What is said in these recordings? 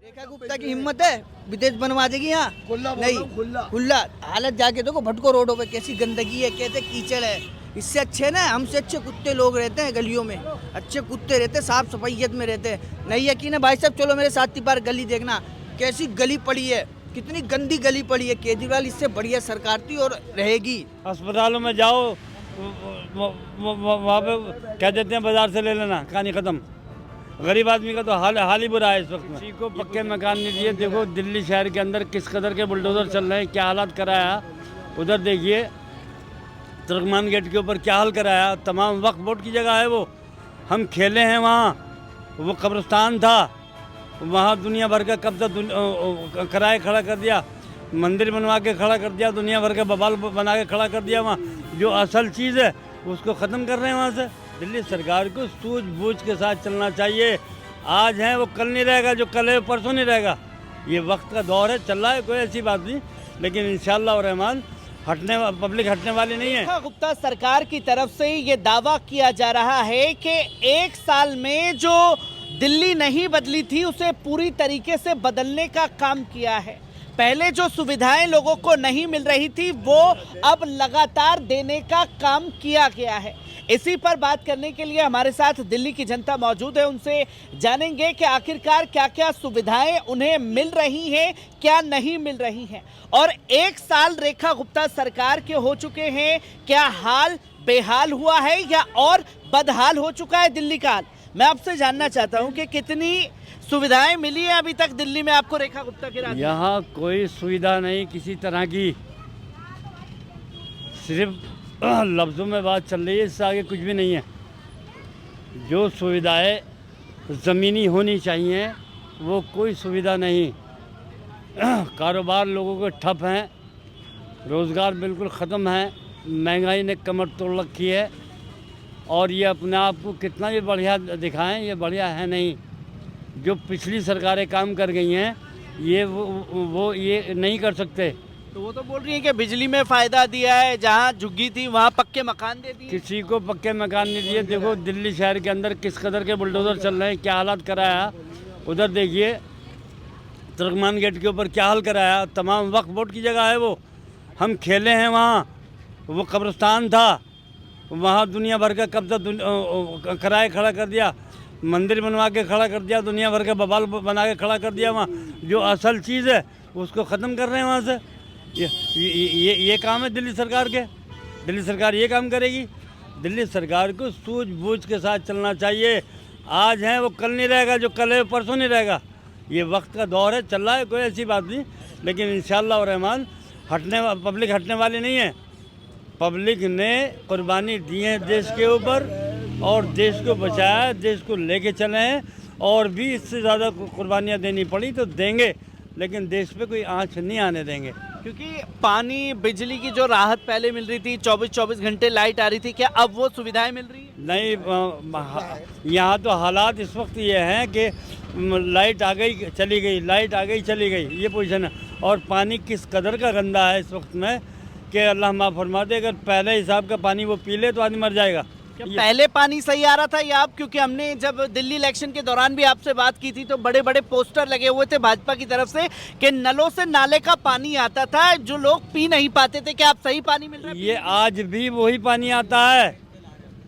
रेखा गुप्ता की हिम्मत है विदेश बनवा देगी यहाँ? नहीं, खुला हालत जाके देखो, भटको रोडों पे कैसी गंदगी है, कैसे कीचड़ है। इससे अच्छे ना, हमसे अच्छे कुत्ते लोग रहते हैं गलियों में, अच्छे कुत्ते रहते हैं, साफ सफाइयत में रहते हैं। नहीं यकीन है भाई साहब, चलो मेरे साथ ही बार गली देखना कैसी गली पड़ी है, कितनी गंदी गली पड़ी है। केजरीवाल इससे बढ़िया सरकार थी और रहेगी। अस्पतालों में जाओ, वहाँ पे कह देते हैं बाजार से ले लेना, कहानी खत्म। गरीब आदमी का तो हाल ही बुरा है इस वक्त में। किसी को पक्के मकान नहीं दिए। देखो दिल्ली शहर के अंदर किस कदर के बुलडोजर चल रहे हैं, क्या हालात कराया। उधर देखिए तुर्कमान गेट के ऊपर क्या हाल कराया। तमाम वक्फ बोर्ड की जगह है वो, हम खेले हैं वहाँ, वो कब्रिस्तान था, वहाँ दुनिया भर का कब्जा कराए खड़ा कर दिया, मंदिर बनवा के खड़ा कर दिया, दुनिया भर का बवाल बना के खड़ा कर दिया। वहाँ जो असल चीज़ है उसको ख़त्म कर रहे हैं वहाँ से। दिल्ली सरकार को सूझबूझ के साथ चलना चाहिए। आज है वो कल नहीं रहेगा, जो कल है परसों नहीं रहेगा। ये वक्त का दौर है, चल रहा है, कोई ऐसी बात नहीं, लेकिन इंशाअल्लाह और रहमान पब्लिक हटने वाली नहीं है। रेखा गुप्ता सरकार की तरफ से ये दावा किया जा रहा है कि एक साल में जो दिल्ली नहीं बदली थी उसे पूरी तरीके से बदलने का काम किया है। पहले जो सुविधाएं लोगों को नहीं मिल रही थी वो अब लगातार देने का काम किया गया है। इसी पर बात करने के लिए हमारे साथ दिल्ली की जनता मौजूद है, उनसे जानेंगे कि आखिरकार क्या क्या सुविधाएं उन्हें मिल रही हैं, क्या नहीं मिल रही हैं। और एक साल रेखा गुप्ता सरकार के हो चुके हैं, क्या हाल बेहाल हुआ है या और बदहाल हो चुका है दिल्ली का? मैं आपसे जानना चाहता हूं कि कितनी सुविधाएं मिली है अभी तक दिल्ली में आपको रेखा गुप्ता के राज में? यहाँ कोई सुविधा नहीं किसी तरह की, सिर्फ लफ्ज़ों में बात चल रही है, इससे आगे कुछ भी नहीं है। जो सुविधाएं ज़मीनी होनी चाहिए वो कोई सुविधा नहीं। कारोबार लोगों के ठप हैं, रोज़गार बिल्कुल ख़त्म है, महंगाई ने कमर तोड़ रखी है। और ये अपने आप को कितना भी बढ़िया दिखाएं, ये बढ़िया है नहीं। जो पिछली सरकारें काम कर गई हैं ये वो ये नहीं कर सकते। तो वो तो बोल रही है कि बिजली में फायदा दिया है, जहां झुग्गी थी वहां पक्के मकान दे दिए। किसी को पक्के मकान नहीं दिए। देखो दिल्ली शहर के अंदर किस कदर के बुलडोजर चल रहे हैं, क्या हालात कराया। उधर देखिए तुर्कमान गेट के ऊपर क्या हाल कराया। तमाम वक्फ बोर्ड की जगह है वो, हम खेले हैं वहाँ, वो कब्रिस्तान था, वहाँ दुनिया भर का कब्जा कराए खड़ा कर दिया, मंदिर बनवा के खड़ा कर दिया, दुनिया भर का बवाल बना के खड़ा कर दिया। वहाँ जो असल चीज़ है उसको ख़त्म कर रहे हैं वहाँ से। ये काम है दिल्ली सरकार के। दिल्ली सरकार ये काम करेगी? दिल्ली सरकार को सूझबूझ के साथ चलना चाहिए। आज है वो कल नहीं रहेगा, जो कल है परसों नहीं रहेगा। ये वक्त का दौर है, चल रहा है, कोई ऐसी बात नहीं, लेकिन इंशाअल्लाह और रहमान पब्लिक हटने वाली नहीं है। पब्लिक ने कुर्बानी दी है देश के ऊपर और देश को बचाया, देश को लेके चले हैं। और भी इससे ज़्यादा कुर्बानियाँ देनी पड़ी तो देंगे, लेकिन देश पे कोई आँच नहीं आने देंगे। क्योंकि पानी बिजली की जो राहत पहले मिल रही थी, 24-24 घंटे लाइट आ रही थी, क्या अब वो सुविधाएं मिल रही है? नहीं, यहाँ तो हालात इस वक्त ये हैं कि लाइट आ गई चली गई, लाइट आ गई चली गई, ये पोजीशन है। और पानी किस कदर का गंदा है इस वक्त में कि अल्लाह माफ़ फरमा दे। अगर पहले हिसाब का पानी वो पी ले तो आदमी मर जाएगा। पहले पानी सही आ रहा था या अब? क्योंकि हमने जब दिल्ली इलेक्शन के दौरान भी आपसे बात की थी तो बड़े बड़े पोस्टर लगे हुए थे भाजपा की तरफ से कि नलों से नाले का पानी आता था जो लोग पी नहीं पाते थे। क्या आप सही पानी मिल रहा है? ये आज भी वही पानी आता है,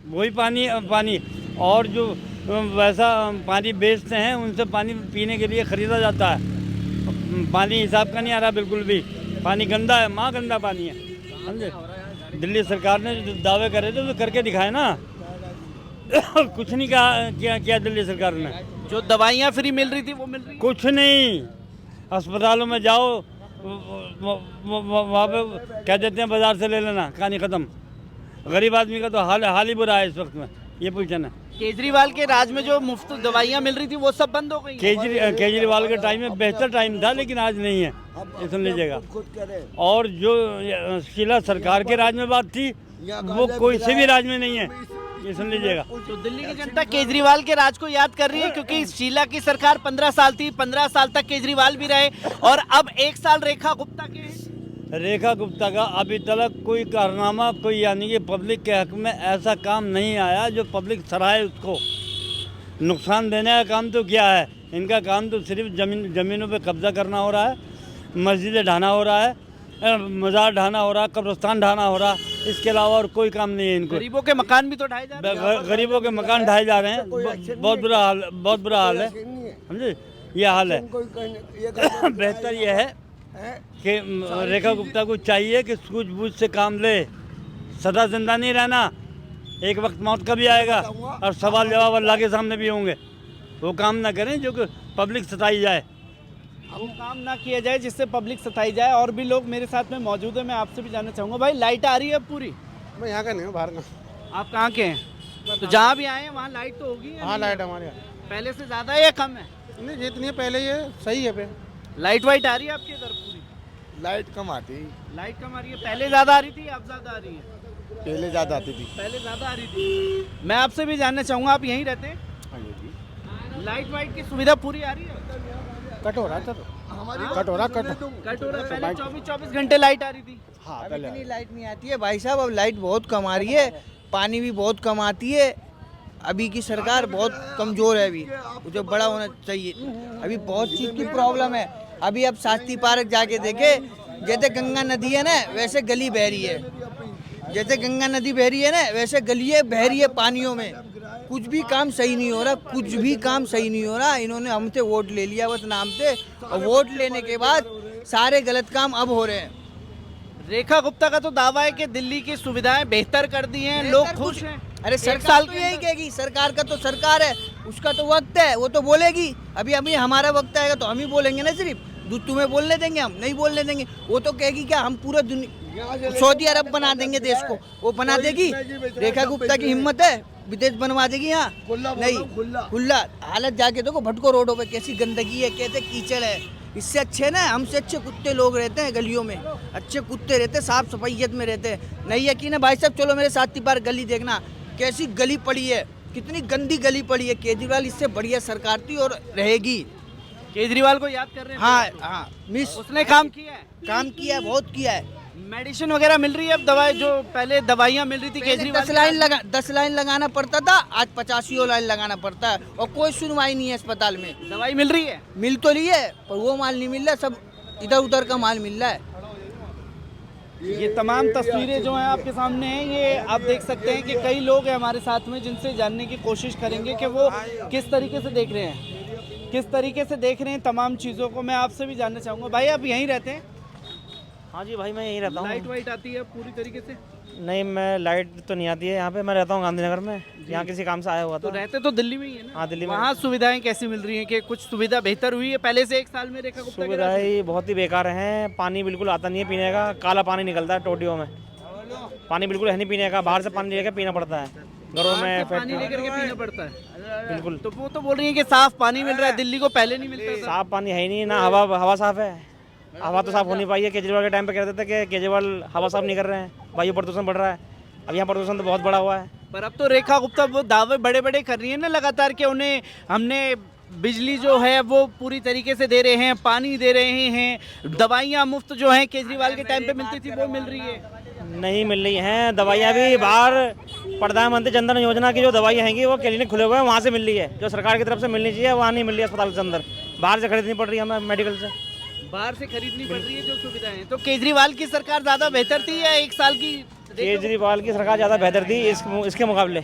वही पानी। और जो वैसा पानी बेचते हैं उनसे पानी पीने के लिए ख़रीदा जाता है। पानी हिसाब का नहीं आ रहा बिल्कुल भी, पानी गंदा है, माँ गंदा पानी है, समझे। दिल्ली सरकार ने जो दावे करे थे वो करके दिखाए ना। कुछ नहीं किया दिल्ली सरकार ने। जो दवाइयाँ फ्री मिल रही थी वो मिल रही? कुछ नहीं। अस्पतालों में जाओ, वहाँ पे कह देते हैं बाजार से ले लेना, कहानी ख़त्म। गरीब आदमी का तो हाल ही बुरा है इस वक्त में, ये पोजीशन है। केजरीवाल के राज में जो मुफ्त दवाइयाँ मिल रही थी वो सब बंद हो गई? केजरीवाल के टाइम में बेहतर टाइम था, लेकिन आज नहीं है, ये सुन लीजिएगा। और जो शीला सरकार के राज में बात थी वो कोई से भी राज में नहीं है, ये सुन लीजिएगा। तो दिल्ली की जनता केजरीवाल के राज को याद कर रही है, क्योंकि शीला की सरकार 15 साल थी, 15 साल तक केजरीवाल भी रहे और अब एक साल रेखा गुप्ता के। रेखा गुप्ता का अभी तक कोई कारनामा, कोई यानी कि पब्लिक के हक में ऐसा काम नहीं आया जो पब्लिक सराहे उसको। नुकसान देने का काम तो किया है, इनका काम तो सिर्फ ज़मीनों पे कब्जा करना हो रहा है, मस्जिदें ढाना हो रहा है, मज़ार ढाना हो रहा है, कब्रिस्तान ढाना हो रहा है। इसके अलावा और कोई काम नहीं है इनको। गरीबों के मकान भी तो ढाए जा रहे हैं। गरीबों के मकान ढाए जा रहे हैं। बहुत बुरा हाल है, समझे, ये हाल है। बेहतर ये है कि रेखा गुप्ता को चाहिए कि सूझबूझ से काम ले, सदा जिंदा नहीं रहना, एक वक्त मौत का भी आएगा और सवाल जवाब अल्लाह के सामने भी होंगे। वो काम ना करें जो कि पब्लिक सताई जाए। वो काम ना किया जाए जिससे पब्लिक सताई जाए। और भी लोग मेरे साथ में मौजूद है, मैं आपसे भी जानना चाहूँगा। भाई लाइट आ रही है अब पूरी? मैं यहाँ का नहीं हूँ, बाहर का। आप कहाँ के हैं? तो जहाँ भी आए हैं वहाँ लाइट तो होगी? हाँ, लाइट हमारे यहाँ पहले से ज़्यादा है या कम है? नहीं, जितनी है पहले ये सही है पे। लाइट वाइट आ रही है आपकी इधर पूरी? लाइट कम आती, लाइट कम आ रही है। पहले ज़्यादा आ रही थी, अब ज़्यादा आ रही है? पहले ज़्यादा आती थी। पहले ज़्यादा आ रही थी। मैं आपसे भी जानना चाहूँगा, आप यहीं रहते हैं? लाइट वाइट की सुविधा पूरी आ रही है? कट हो रहा है सर, कट हो रहा है। पहले 24 घंटे लाइट आ रही थी। हाँ, अब पहले इतनी लाइट नहीं आती है भाई साहब, अब लाइट बहुत कम आ रही है, पानी भी बहुत कम आती है। अभी की सरकार बहुत कमज़ोर है, अभी जो बड़ा होना चाहिए। अभी बहुत चीज़ की प्रॉब्लम है। अभी अब शास्त्री पार्क जाके देखे, जैसे गंगा नदी है ना वैसे गली बह रही है, जैसे गंगा नदी बह रही है ना वैसे गलियाँ बह रही है पानियों में। कुछ भी काम सही नहीं हो रहा, कुछ भी काम सही नहीं हो रहा। इन्होंने हमसे वोट ले लिया बस नाम से, और वोट लेने के बाद सारे गलत काम अब हो रहे हैं। रेखा गुप्ता का तो दावा है कि दिल्ली की सुविधाएं बेहतर कर दी हैं, लोग खुश हैं। अरे एक सरकार साल तो के यही अंदर- कहेगी, सरकार का तो सरकार है, उसका तो वक्त है, वो तो बोलेगी। अभी अभी हमारा वक्त आएगा तो हम ही बोलेंगे ना, सिर्फ तुम्हें बोलने देंगे? हम नहीं बोलने देंगे। वो तो कहेगी क्या हम पूरा दुनिया सऊदी अरब बना देंगे देश को, वो बना देगी। रेखा गुप्ता की हिम्मत है, विदेश बनवा देगी यहाँ? नहीं, खुला। हालत जाके देखो, भटको रोडों पे कैसी गंदगी है, कैसे कीचड़ है। इससे अच्छे ना, हमसे अच्छे कुत्ते लोग रहते हैं गलियों में, अच्छे कुत्ते रहते हैं, साफ सफाइयत में रहते हैं। नहीं यकीन है भाई साहब, चलो मेरे साथी पार गली देखना कैसी गली पड़ी है, कितनी गंदी गली पड़ी है। केजरीवाल इससे बढ़िया सरकार थी और रहेगी। केजरीवाल को याद कर रहे हैं? हाँ हाँ, मिस उसने काम किया है, काम किया है, बहुत किया है। मेडिसिन वगैरह मिल रही है अब? दवाई जो पहले दवाइयाँ मिल रही थी केजरीवाल 10 लाइन लगाना पड़ता था, आज 85 लाइन लगाना पड़ता है, और कोई सुनवाई नहीं है अस्पताल में। दवाई मिल रही है? मिल तो रही है पर वो माल नहीं मिल रहा, सब इधर उधर का माल मिल रहा है। ये तमाम तस्वीरें जो हैं आपके सामने हैं, ये आप देख सकते हैं कि कई लोग हैं हमारे साथ में जिनसे जानने की कोशिश करेंगे कि वो किस तरीके से देख रहे हैं, किस तरीके से देख रहे हैं तमाम चीज़ों को। मैं आपसे भी जानना चाहूँगा। भाई आप यहीं रहते हैं? हाँ जी भाई, मैं यहीं रहता लाइट हूँ। वाइट आती है पूरी तरीके से? नहीं, मैं लाइट तो नहीं आती है यहाँ पे। मैं रहता हूँ गांधीनगर में, यहाँ किसी काम से आया हुआ तो था। रहते तो दिल्ली में ही है ना? हाँ, दिल्ली में। वहाँ सुविधाएं कैसी मिल रही हैं? कि कुछ सुविधा बेहतर हुई है पहले से? एक साल में रेखा गुप्ता के राज में? सुविधाएं बहुत ही बेकार हैं। पानी बिल्कुल आता नहीं है पीने का, काला पानी निकलता है टोटियों में। पानी बिल्कुल है नहीं पीने का, बाहर से पानी लेकर पीना पड़ता है घरों बाहर में। से पानी लेकर के पीना पड़ता है? बिल्कुल। तो वो तो बोल रही है कि साफ पानी मिल रहा है, दिल्ली को पहले नहीं मिलता था। साफ पानी है ही नहीं, ना हवा साफ है। हवा तो साफ हो नहीं पाई है। केजरीवाल के टाइम पे कहते थे कि केजरीवाल हवा साफ नहीं कर रहे हैं, वायु प्रदूषण बढ़ रहा है। अब यहाँ प्रदूषण तो बहुत बड़ा हुआ है। पर अब तो रेखा गुप्ता वो दावे बड़े बड़े कर रही है ना लगातार कि उन्हें हमने बिजली जो है वो पूरी तरीके से दे रहे हैं, पानी दे रहे हैं, दवाइयाँ मुफ्त जो हैं केजरीवाल के टाइम पे मिलती थी वो मिल रही है। नहीं मिल रही हैं दवाइयाँ भी। बाहर प्रधानमंत्री जन धन योजना की जो दवाइयाँ हैं वो क्लिनिक खुले हुए हैं, वहाँ से मिल रही है। जो सरकार की तरफ से मिलनी चाहिए वहाँ नहीं मिल रही है अस्पताल के अंदर, बाहर से खरीदनी पड़ रही है हमें मेडिकल से। बाहर से खरीदनी पड़ रही है जो सुविधाएं। तो केजरीवाल की सरकार ज़्यादा बेहतर थी या एक साल की? केजरीवाल की सरकार ज़्यादा बेहतर थी इसके मुकाबले।